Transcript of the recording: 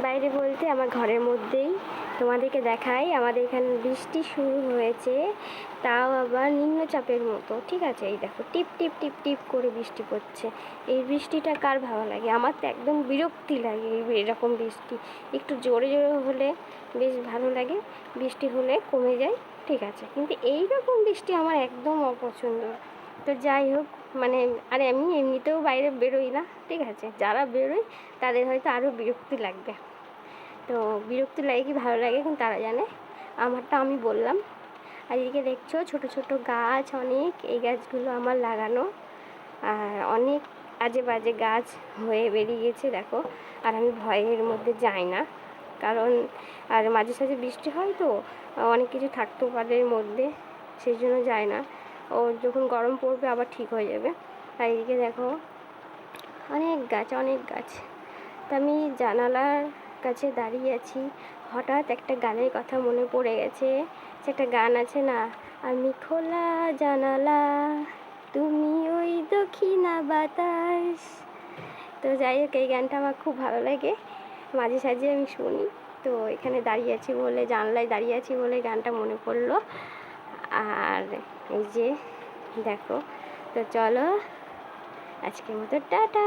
বাইরে বলতে আমার ঘরের মধ্যেই তোমাদেরকে দেখাই। আমাদের এখানে বৃষ্টি শুরু হয়েছে, তাও আবার নিম্নচাপের মতো, ঠিক আছে। এই দেখো টিপ টিপ টিপ টিপ করে বৃষ্টি পড়ছে। এই বৃষ্টিটা কার ভালো লাগে? আমার তো একদম বিরক্তি লাগে এরকম বৃষ্টি। একটু জোরে জোরে হলে বেশ ভালো লাগে, বৃষ্টি হলে কমে যায়, ঠিক আছে। কিন্তু এই রকম বৃষ্টি আমার একদম অপছন্দ। তো যাই হোক, মানে আর আমি এমনিতেও বাইরে বেরোই না, ঠিক আছে। যারা বেরোয় তাদের হয়তো আরও বিরক্তি লাগবে। তো বিরক্তি লাগে কি ভালো লাগে কিন্তু তারা জানে, আমারটা আমি বললাম। আর এদিকে দেখছো ছোট ছোট গাছ অনেক, এই গাছগুলো আমার লাগানো। আর অনেক আজে বাজে গাছ হয়ে বেরিয়েছে দেখো। আর আমি ভয়ের মধ্যে যাই না, কারণ আর মাঝে সাঝে বৃষ্টি হয় তো অনেক কিছু থাকতেও পারে এর মধ্যে, সেই জন্য যাই না। ও যখন গরম পড়বে আবার ঠিক হয়ে যাবে। আর এদিকে দেখো অনেক গাছ অনেক গাছ। তা আমি জানালার কাছে দাঁড়িয়ে আছি, হঠাৎ একটা গানের কথা মনে পড়ে গেছে। সে একটা গান আছে না, আমি খোলা জানালা তুমি ওই দক্ষিণা বাতাস। তো যাই হোক, এই গানটা আমার খুব ভালো লাগে, মাঝে সাঝে আমি শুনি। তো এখানে দাঁড়িয়ে আছি বলে, জানলায় দাঁড়িয়ে আছি বলে গানটা মনে পড়লো। আর এই যে দেখো, তো চলো আজকের মতো টাটা।